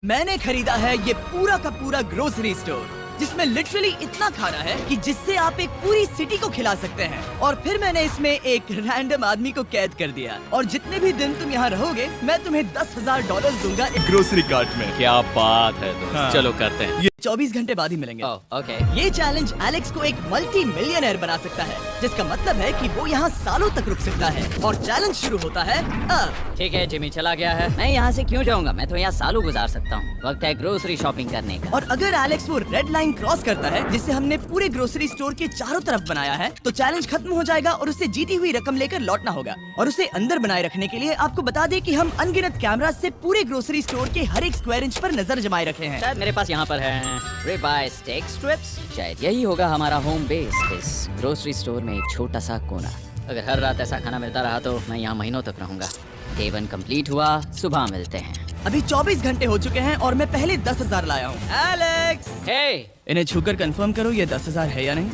मैंने खरीदा है ये पूरा का पूरा ग्रोसरी स्टोर, जिसमें लिटरली इतना खाना है कि जिससे आप एक पूरी सिटी को खिला सकते हैं। और फिर मैंने इसमें एक रैंडम आदमी को कैद कर दिया, और जितने भी दिन तुम यहाँ रहोगे मैं तुम्हें $10,000 दूंगा एक ग्रोसरी कार्ट में। क्या बात है दोस्त। हाँ। चलो करते हैं। ये 24 घंटे बाद ही मिलेंगे। ओके। ये चैलेंज एलेक्स को एक मल्टी मिलियनर बना सकता है, जिसका मतलब है कि वो यहाँ सालों तक रुक सकता है। और चैलेंज शुरू होता है अब। ठीक है, जिमी चला गया है। मैं यहाँ से क्यों जाऊँगा, मैं तो यहाँ सालों गुजार सकता हूँ। वक्त है ग्रोसरी शॉपिंग करने का। और अगर एलेक्स वो रेड लाइन क्रॉस करता है, जिसे हमने पूरे ग्रोसरी स्टोर के चारों तरफ बनाया है, तो चैलेंज खत्म हो जाएगा और उसे जीती हुई रकम लेकर लौटना होगा। और उसे अंदर बनाए रखने के लिए आपको बता दें कि हम अनगिनत कैमरा से पूरे ग्रोसरी स्टोर के हर एक स्क्वायर इंच पर नजर जमाए रखे हैं। शायद मेरे पास यहाँ पर है रिबाई स्टेक स्ट्रिप्स। शायद यही होगा हमारा होम बेस, इस ग्रोसरी स्टोर में एक छोटा सा कोना। अगर हर रात ऐसा खाना मिलता रहा तो मैं यहाँ महीनों तक रहूंगा। डे 1 कंप्लीट हुआ, सुबह मिलते हैं। अभी 24 घंटे हो चुके हैं और मैं पहले 10,000 लाया हूँ। एलेक्स, हे इन्हें छूकर कंफर्म करो ये 10,000 है या नहीं।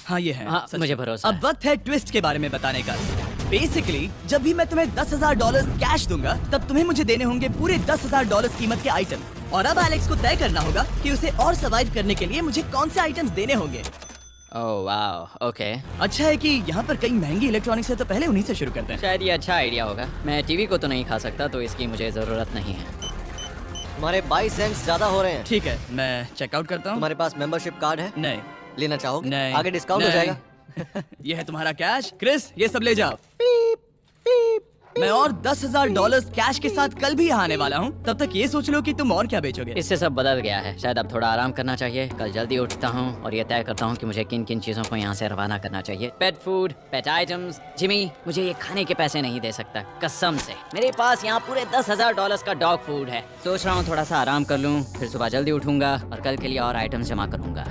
हाँ ये है। हाँ, सच। मुझे भरोसा अब वक्त है ट्विस्ट के बारे में बताने का। बेसिकली जब भी मैं तुम्हें $10,000 कैश दूंगा, तब तुम्हें मुझे देने होंगे पूरे $10,000 कीमत के आइटम। और अब एलेक्स को तय करना होगा कि उसे और सर्वाइव करने के लिए मुझे कौन से आइटम्स देने होंगे। Oh wow, okay. अच्छा है कि यहाँ पर कई महंगी इलेक्ट्रॉनिक्स है, तो पहले उन्हीं से शुरू करते हैं। शायद ये अच्छा आइडिया होगा। मैं टीवी को तो नहीं खा सकता, तो इसकी मुझे जरूरत नहीं है। हमारे 22 सेंट्स ज्यादा हो रहे हैं। ठीक है, मैं चेकआउट करता हूँ। तुम्हारे पास मेंबरशिप कार्ड है? नहीं। लेना चाहोगे? नहीं। आगे डिस्काउंट हो नहीं। जाएगा। ये है तुम्हारा कैश। क्रिस, ये सब ले जाओ। मैं और $10,000 कैश के साथ कल भी यहाँ आने वाला हूँ। तब तक ये सोच लो कि तुम और क्या बेचोगे। इससे सब बदल गया है। शायद अब थोड़ा आराम करना चाहिए। कल जल्दी उठता हूँ और ये तय करता हूँ कि मुझे किन किन चीजों को यहाँ से रवाना करना चाहिए। पेट फूड, पेट आइटम्स। जिमी, मुझे ये खाने के पैसे नहीं दे सकता, कसम से। मेरे पास यहाँ पूरे $10,000 का डॉग फूड है। सोच रहा हूँ थोड़ा सा आराम कर लूँ, फिर सुबह जल्दी उठूंगा और कल के लिए और आइटम्स जमा करूंगा।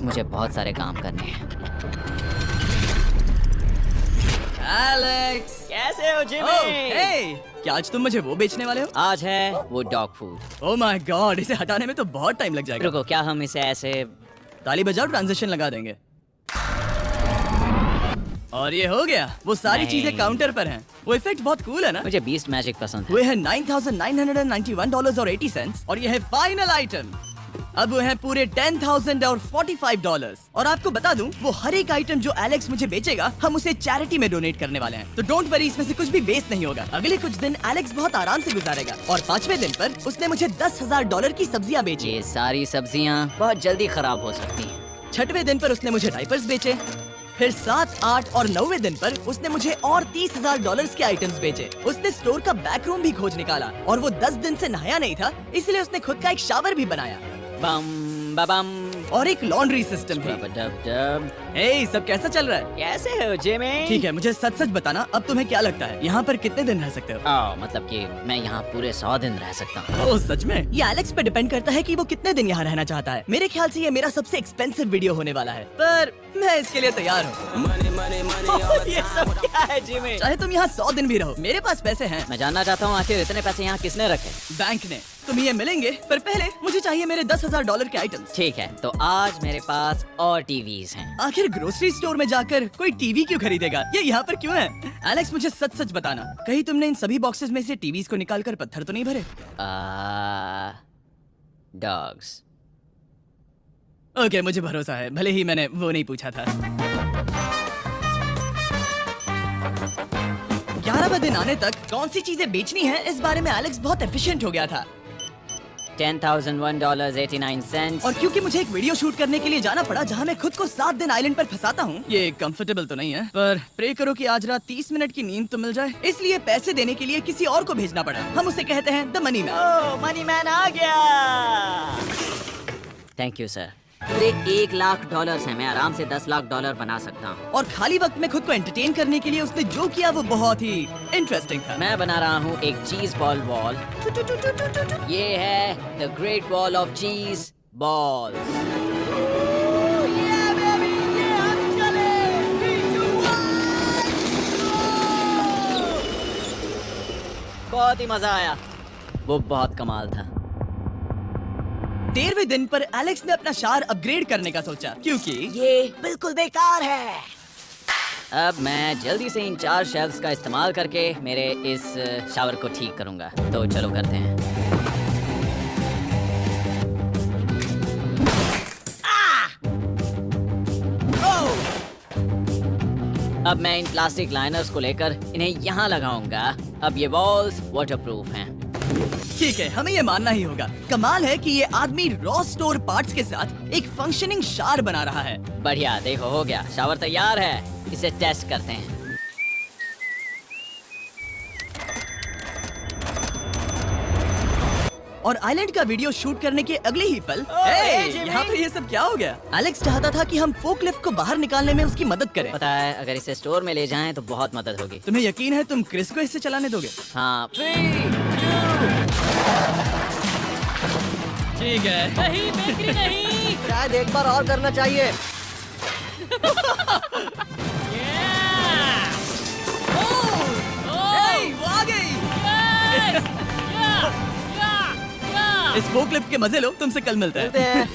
मुझे बहुत सारे काम करने हैं। एलेक्स, कैसे हो जिमी? ओह, हे, क्या आज तुम मुझे वो बेचने वाले हो? आज है वो dog food. Oh my God, इसे हटाने में तो बहुत टाइम लग जाएगा। रुको, क्या हम इसे ऐसे? ताली बजाओ, ट्रांजिशन लगा देंगे। और ये हो गया। वो सारी नहीं। चीजें काउंटर पर हैं। वो इफेक्ट बहुत कूल है ना। मुझे बीस्ट मैजिक पसंद है। वो है $9,991.80 और ये है फाइनल आइटम। अब वो है पूरे $10,045 और आपको बता दूं, वो हर एक आइटम जो एलेक्स मुझे बेचेगा, हम उसे चैरिटी में डोनेट करने वाले हैं। तो डोंट वरी, इसमें से कुछ भी वेस्ट नहीं होगा। अगले कुछ दिन एलेक्स बहुत आराम से गुजारेगा और 5वें दिन पर उसने मुझे $10,000 की सब्जियां बेची। ये सारी सब्जियां बहुत जल्दी खराब हो सकती हैं। 6वें दिन पर उसने मुझे डाइपर्स बेचे। फिर 7, 8 और 9वें दिन पर उसने मुझे और $30,000 के आइटम्स बेचे। उसने स्टोर का बैक रूम भी खोज निकाला और वो 10 दिन से नहाया नहीं था, इसलिए उसने खुद का एक शावर भी बनाया बम बम और एक लॉन्ड्री सिस्टम भी। डब। हे, सब कैसा चल रहा है? कैसे हो जिमी? ठीक है, मुझे सच सच बताना, अब तुम्हें क्या लगता है यहाँ पर कितने दिन रह सकते हो? मतलब कि मैं यहाँ पूरे 100 दिन रह सकता हूँ। ओह सच में? ये एलेक्स पे डिपेंड करता है कि वो कितने दिन यहाँ रहना चाहता है। मेरे ख्याल से ये मेरा सबसे एक्सपेंसिव वीडियो होने वाला है, पर मैं इसके लिए तैयार हूँ। ये सब क्या है जिमी? चाहे तुम यहाँ 100 दिन भी रहो, मेरे पास पैसे हैं। मैं जानना चाहता हूँ आखिर इतने पैसे यहाँ किसने रखे? बैंक ने। तुम्हें ये मिलेंगे, पर पहले मुझे चाहिए मेरे $10,000 के आइटम्स। ठीक है, तो आज मेरे पास और टीवीज हैं। आखिर ग्रोसरी स्टोर में जाकर कोई टीवी क्यों खरीदेगा? ये यहाँ पर क्यों है? एलेक्स, मुझे सच सच बताना, कहीं तुमने इन सभी बॉक्सेस में से टीवीज को निकालकर पत्थर तो नहीं भरे? डॉग्स। ओके, मुझे भरोसा है, भले ही मैंने वो नहीं पूछा था। 11वें दिन आने तक कौन सी चीजें बेचनी है, इस बारे में एलेक्स बहुत एफिशिएंट हो गया था। $10,001.89। और क्योंकि मुझे एक वीडियो शूट करने के लिए जाना पड़ा, जहाँ मैं खुद को 7 दिन आइलैंड पर फंसाता हूँ, ये कंफर्टेबल तो नहीं है, पर प्रे करो कि आज रात 30 मिनट की नींद तो मिल जाए। इसलिए पैसे देने के लिए किसी और को भेजना पड़ा। हम उसे कहते हैं the money man. Oh, money man आ गया। Thank you sir. पूरे $1,00,000 है। मैं आराम से $10,00,000 बना सकता हूँ। और खाली वक्त में खुद को एंटरटेन करने के लिए उसने जो किया वो बहुत ही इंटरेस्टिंग था। मैं बना रहा हूँ एक चीज बॉल वॉल। ये है the great wall of cheese ball. बहुत ही मजा आया, वो बहुत कमाल था। 13वें दिन पर एलेक्स ने अपना शार अपग्रेड करने का सोचा, क्योंकि ये बिल्कुल बेकार है। अब मैं जल्दी से इन 4 शेल्फ्स का इस्तेमाल करके मेरे इस शावर को ठीक करूंगा। तो चलो करते हैं। अब मैं इन प्लास्टिक लाइनर्स को लेकर इन्हें यहाँ लगाऊंगा। अब ये वॉल्स वाटरप्रूफ हैं। ठीक है, हमें ये मानना ही होगा। कमाल है कि ये आदमी रॉ स्टोर पार्ट्स के साथ एक फंक्शनिंग शावर बना रहा है। बढ़िया, देखो हो गया, शावर तैयार है। इसे टेस्ट करते हैं। और आइलैंड का वीडियो शूट करने के अगले ही पल यहाँ पे ये सब क्या हो गया? एलेक्स चाहता था कि हम फोकलिफ्ट को बाहर निकालने में उसकी मदद करें। पता है, अगर इसे स्टोर में ले जाएं तो बहुत मदद होगी। तुम्हें यकीन है तुम क्रिस को इससे चलाने दोगे? हाँ। ठीक है। नहीं बेकरी नहीं। शायद एक बार और करना चाहिए। वो आ गई। इस फोकलिफ्ट के मजे लो, तुमसे कल मिलते हैं।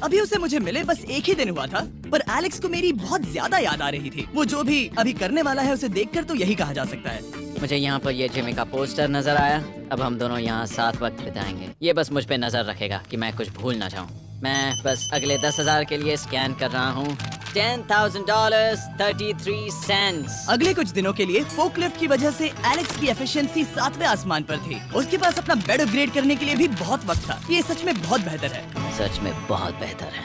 अभी उसे मुझे मिले बस एक ही दिन हुआ था, पर एलेक्स को मेरी बहुत ज्यादा याद आ रही थी। वो जो भी अभी करने वाला है उसे देखकर तो यही कहा जा सकता है। मुझे यहाँ पर ये जिमी का पोस्टर नजर आया। अब हम दोनों यहाँ साथ वक्त बिताएंगे। ये बस मुझ पे नजर रखेगा कि मैं कुछ भूल ना जाऊँ। मैं बस अगले 10,000 के लिए स्कैन कर रहा हूँ। $10,000 33 सेंट्स। अगले कुछ दिनों के लिए फोकलिफ्ट की वजह से एलेक्स की एफिशिएंसी 7वें आसमान पर थी। उसके पास अपना बेड अपग्रेड करने के लिए भी बहुत वक्त था। ये सच में बहुत बेहतर है। सच में बहुत बेहतर है।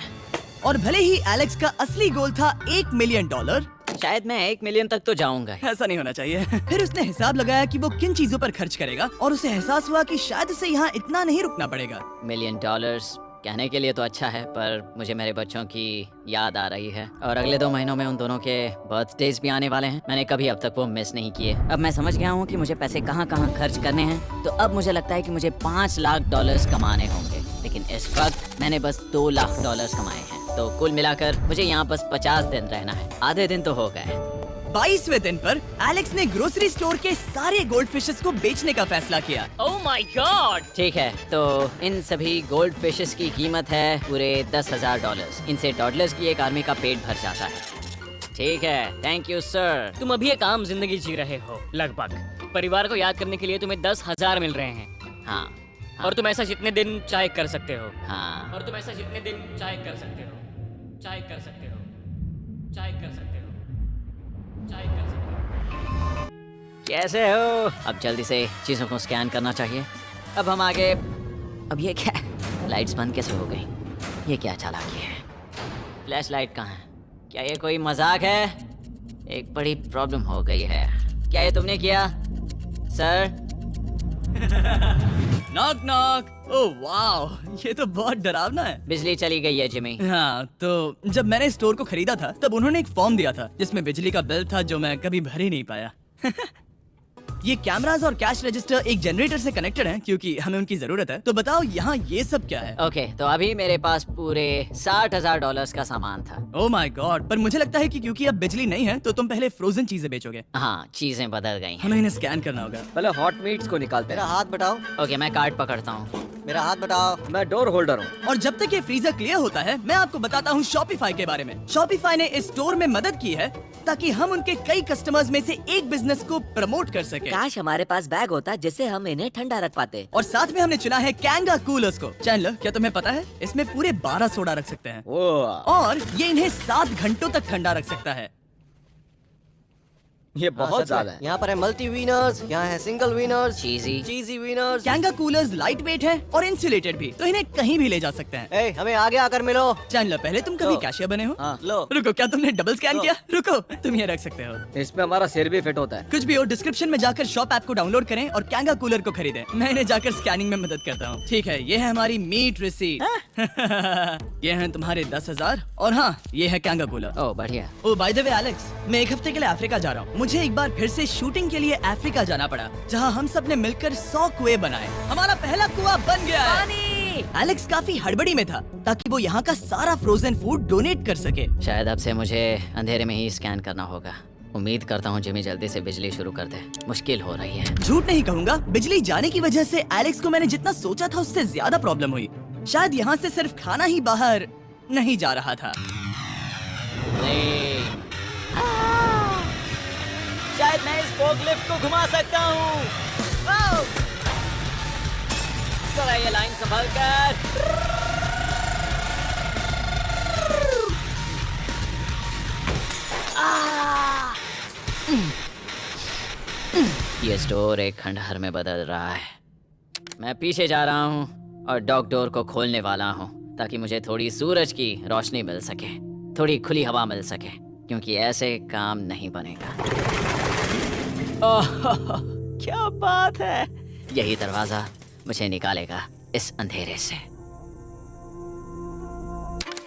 और भले ही एलेक्स का असली गोल था $1 मिलियन, शायद मैं 1 मिलियन तक तो जाऊंगा। ऐसा नहीं होना चाहिए। फिर उसने हिसाब लगाया कि वो किन चीजों पर खर्च करेगा और उसे एहसास हुआ कि शायद उसे यहाँ इतना नहीं रुकना पड़ेगा। $1 मिलियन कहने के लिए तो अच्छा है, पर मुझे मेरे बच्चों की याद आ रही है। और अगले 2 महीनों में उन दोनों के बर्थडेज भी आने वाले हैं। मैंने कभी अब तक वो मिस नहीं किए। अब मैं समझ गया हूँ कि मुझे पैसे कहाँ कहाँ खर्च करने हैं। तो अब मुझे लगता है कि मुझे $5 लाख कमाने होंगे। लेकिन इस वक्त मैंने बस $2 लाख कमाए हैं। तो कुल मिलाकर मुझे यहाँ बस 50 दिन रहना है। आधे दिन तो हो गए। 22वें दिन पर एलेक्स ने ग्रोसरी स्टोर के सारे गोल्ड फिशेस को बेचने का फैसला किया। Oh my God. ठीक है, तो इन सभी गोल्ड फिशेस की कीमत है पूरे $10,000। इनसे टॉडलर्स की एक आर्मी का पेट भर जाता है। ठीक है, थैंक यू सर। तुम अभी एक आम जिंदगी जी रहे हो लगभग। परिवार को याद करने के लिए तुम्हें 10,000 मिल रहे हैं। हाँ, और तुम ऐसा जितने दिन चाहे कर सकते हो। हाँ। और तुम ऐसा जितने दिन चाहे कर सकते हो। चाहे कर सकते हो। चाहे कर सकते हो। चाहे कर सकते हो। कैसे हो? अब जल्दी से चीजों को स्कैन करना चाहिए। अब हम आगे। अब ये क्या? लाइट्स बंद कैसे हो गई? ये क्या चालाकी है? फ्लैश लाइट कहाँ है? क्या ये कोई मजाक है? एक बड़ी प्रॉब्लम हो गई है। क्या ये तुमने किया sir? Knock knock. Oh wow, ये तो बहुत डरावना है। बिजली चली गई है जिमी। हाँ, तो जब मैंने स्टोर को खरीदा था तब उन्होंने एक फॉर्म दिया था जिसमें बिजली का बिल था जो मैं कभी भर ही नहीं पाया। ये कैमरास और कैश रजिस्टर एक जनरेटर से कनेक्टेड हैं क्योंकि हमें उनकी जरूरत है। तो बताओ यहाँ ये सब क्या है? ओके, तो अभी मेरे पास पूरे $60,000 का सामान था। ओह माय गॉड, पर मुझे लगता है कि क्योंकि अब बिजली नहीं है तो तुम पहले फ्रोजन चीजें बेचोगे। हाँ, चीजें बदल गई हैं। हमें इन्हें स्कैन करना होगा। पहले हॉट मीट्स को निकालते। मेरा हाथ बटाओ। ओके, मैं कार्ड पकड़ता हूँ। मेरा हाथ बटाओ। मैं डोर होल्डर हूँ। और जब तक ये फ्रीजर क्लियर होता है मैं आपको बताता हूँ शॉपिफाई के बारे में। शॉपिफाई ने इस स्टोर में मदद की है ताकि हम उनके कई कस्टमर्स में से एक बिजनेस को प्रमोट कर सके। काश हमारे पास बैग होता जिससे हम इन्हें ठंडा रख पाते। और साथ में हमने चुना है कैंगा कूलर्स को। चैनलर, क्या तुम्हें पता है इसमें पूरे 12 सोडा रख सकते हैं और ये इन्हें 7 घंटों तक ठंडा रख सकता है। ये बहुत ज्यादा है। यहाँ पर है मल्टी विनर्स, यहाँ है single winners, cheesy winners. Kanga coolers light weight है और इंसुलेटेड भी, तो इन्हें कहीं भी ले जा सकते हैं। ए, हमें आगे आकर मिलो। चैनलर, पहले तुम कभी कैशियर बने हो? हाँ, लो। रुको, क्या तुमने डबल स्कैन किया? रुको, तुम ये रख सकते हो। इसमें हमारा सिर भी फिट होता है। कुछ भी हो, डिस्क्रिप्शन में जाकर शॉप ऐप को डाउनलोड करें और कैंगा कूलर को खरीदें। मैं इन्हें जाकर स्कैनिंग में मदद करता हूँ। ठीक है, ये है हमारी मीट रिसीट। ये है तुम्हारे 10,000 और हाँ, ये है कैंगा कूलर। ओह बढ़िया। ओ बाय द वे एलेक्स, मैं एक हफ्ते के लिए अफ्रीका जा रहा हूँ। मुझे एक बार फिर से शूटिंग के लिए अफ्रीका जाना पड़ा, जहाँ हम सब ने मिलकर 100 कुएं बनाए। हमारा पहला कुआं बन गया है। एलेक्स काफी हड़बड़ी में था ताकि वो यहाँ का सारा फ्रोजन फूड डोनेट कर सके। शायद अब से मुझे अंधेरे में ही स्कैन करना होगा। उम्मीद करता हूँ जिमी जल्दी से बिजली शुरू कर दे। मुश्किल हो रही है। झूठ नहीं कहूँगा, बिजली जाने की वजह से एलेक्स को मैंने जितना सोचा था उससे ज्यादा प्रॉब्लम हुई। शायद यहाँ से सिर्फ खाना ही बाहर नहीं जा रहा था। शायद मैं इस फोकलिफ्ट को घुमा सकता हूँ। जरा ये लाइन संभाल कर। ये स्टोर एक खंडहर में बदल रहा है। मैं पीछे जा रहा हूँ और डॉक डोर को खोलने वाला हूँ ताकि मुझे थोड़ी सूरज की रोशनी मिल सके, थोड़ी खुली हवा मिल सके, क्योंकि ऐसे काम नहीं बनेगा। ओह, क्या बात है! यही दरवाजा मुझे निकालेगा इस अंधेरे से।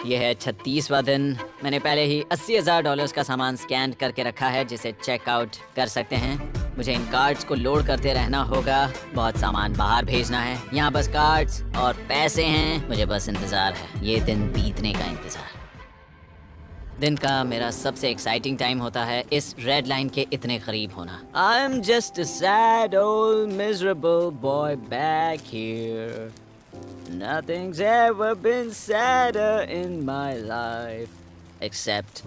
यह है 36वां दिन। मैंने पहले ही $80,000 का सामान स्कैन करके रखा है जिसे चेकआउट कर सकते हैं। मुझे इन कार्ड्स को लोड करते रहना होगा। बहुत सामान बाहर भेजना है। यहाँ बस कार्ड्स और पैसे हैं। मुझे बस इंतजार है, ये दिन बीतने का इंतजार। दिन का मेरा सबसे एक्साइटिंग टाइम होता है इस रेड लाइन के इतने करीब होना। I am just a sad old miserable boy back here. Nothing's ever been sadder in my life except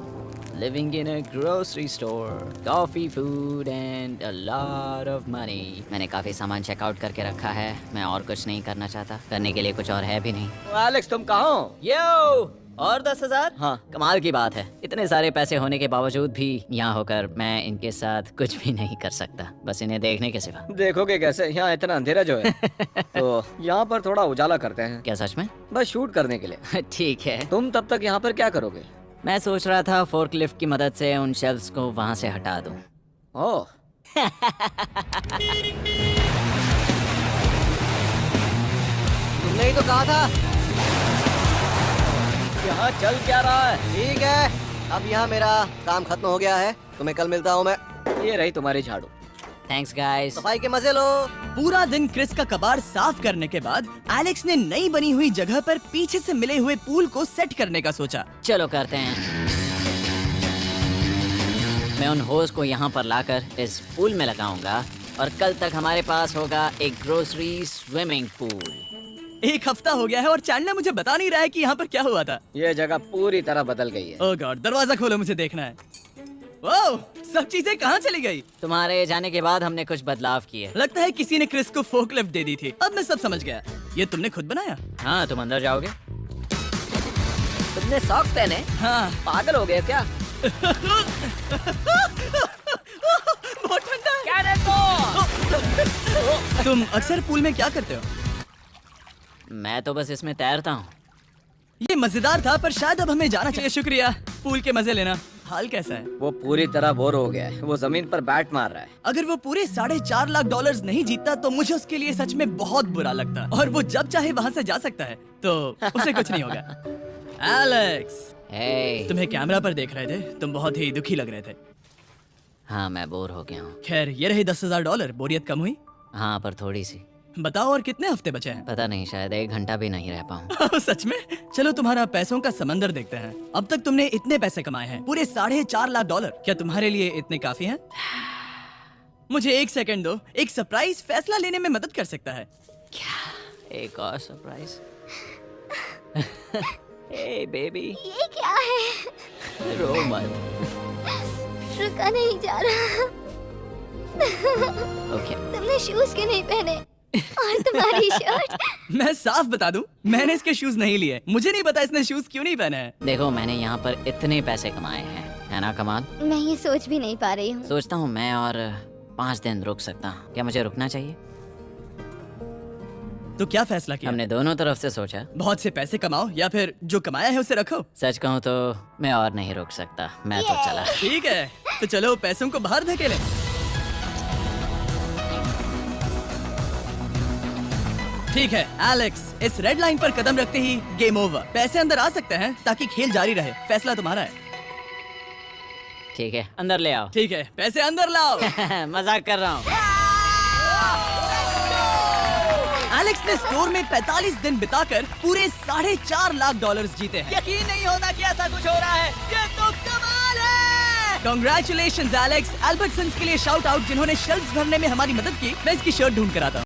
living in a grocery store, coffee, food and a lot of money. मैंने काफी सामान checkout करके रखा है। मैं और कुछ नहीं करना चाहता। करने के लिए कुछ और है भी नहीं। एलेक्स तुम कहाँ हो? यो! और 10,000? हाँ। कमाल की बात है। इतने सारे पैसे होने के बावजूद भी यहाँ होकर मैं इनके साथ कुछ भी नहीं कर सकता, बस इन्हें देखने के सिवा। देखोगे कैसे? यहाँ इतना अंधेरा जो है। तो यहाँ पर थोड़ा उजाला करते हैं। क्या सच में? बस शूट करने के लिए। ठीक है। तुम तब तक यहाँ पर क्या करोगे? मैं सोच रहा था फोर्कलिफ्ट की मदद से उन शेल्फ्स को वहाँ से हटा दूँ। ओह। तुमने ही तो कहा था। यहाँ चल क्या रहा है? ठीक है, अब यहाँ मेरा काम खत्म हो गया है। तुम्हें कल मिलता हूँ मैं। ये रही तुम्हारी झाड़ू। Thanks guys. सफाई के मजे लो। पूरा दिन क्रिस का कबाड़ साफ करने के बाद एलेक्स ने नई बनी हुई जगह पर पीछे से मिले हुए पूल को सेट करने का सोचा। चलो करते हैं। मैं उन होज को यहाँ पर लाकर इस पूल में लगाऊंगा और कल तक हमारे पास होगा एक ग्रोसरी स्विमिंग पूल। 1 हफ्ता हो गया है और चैंडलर मुझे बता नहीं रहा है कि यहाँ पर क्या हुआ था। ये जगह पूरी तरह बदल गई है। ओह गॉड, दरवाजा खोलो, मुझे देखना है। ओह, सब चीजें कहाँ चली गई? तुम्हारे जाने के बाद हमने कुछ बदलाव किए। लगता है किसी ने क्रिस को फोकलिफ्ट दे दी थी। अब मैं सब समझ गया। ये तुमने खुद बनाया? हाँ, तुम अंदर जाओगे? तुमने सॉक्स पहने? हाँ। पागल हो गए क्या? बहुत ठंडा है। तुम अक्सर पूल में क्या करते हो? मैं तो बस इसमें तैरता हूँ। ये मजेदार था, पर शायद अब हमें जाना चाहिए। शुक्रिया, पूल के मजे लेना। हाल कैसा है? वो पूरी तरह बोर हो गया है। वो जमीन पर बैट मार रहा है। अगर वो पूरे $4.5 लाख नहीं जीतता तो मुझे उसके लिए सच में बहुत बुरा लगता। और वो जब चाहे वहाँ से जा सकता है, तो उसे कुछ नहीं होगा। एलेक्स, हे। तुम्हें कैमरा पर देख रहे थे। तुम बहुत ही दुखी लग रहे थे। हाँ, मैं बोर हो गया हूँ। खैर, ये रही $10,000। बोरियत कम हुई? हाँ, पर थोड़ी सी। बताओ, और कितने हफ्ते बचे हैं? पता नहीं, शायद 1 घंटा भी नहीं रह पाऊँ। सच में? चलो तुम्हारा पैसों का समंदर देखते हैं। अब तक तुमने इतने पैसे कमाए हैं, पूरे $4.5 लाख। क्या तुम्हारे लिए इतने काफी हैं? मुझे 1 सेकंड दो। एक सरप्राइज फैसला लेने में मदद कर सकता है। क्या? एक और सरप्राइज? हे बेबी। ये क्या है? रो मत। रुका नहीं जा रहा। ओके। तुमने शूज क्यों नहीं पहने? और तुम्हारी शर्ट? मैं साफ बता दूं, मैंने इसके शूज नहीं लिए। मुझे नहीं पता इसने शूज क्यों नहीं पहने हैं। देखो, मैंने यहाँ पर इतने पैसे कमाए हैं, है ना कमाल? मैं ये सोच भी नहीं पा रही हूँ। सोचता हूँ मैं और 5 दिन रुक सकता हूँ। क्या मुझे रुकना चाहिए? तो क्या फैसला किया? हमने दोनों तरफ से सोचा। बहुत से पैसे कमाओ या फिर जो कमाया है उसे रखो। सच कहूँ तो मैं और नहीं रुक सकता। मैं तो चला। ठीक है, तो चलो पैसों को बाहर धकेलें। ठीक है एलेक्स, इस रेड लाइन पर कदम रखते ही गेम ओवर। पैसे अंदर आ सकते हैं ताकि खेल जारी रहे। फैसला तुम्हारा है। ठीक है, अंदर ले आओ। ठीक है, पैसे अंदर लाओ। मजाक कर रहा हूँ। एलेक्स ने स्टोर में 45 दिन बिताकर पूरे $4.5 लाख जीते हैं। यकीन नहीं होता कि ऐसा कुछ हो रहा है। ये तो कमाल है। Congratulations Alex. एल्बर्टसन्स के लिए शाउट आउट जिन्होंने शेल्फ्स भरने में हमारी मदद की। मैं इसकी शर्ट ढूंढ कर आता हूँ।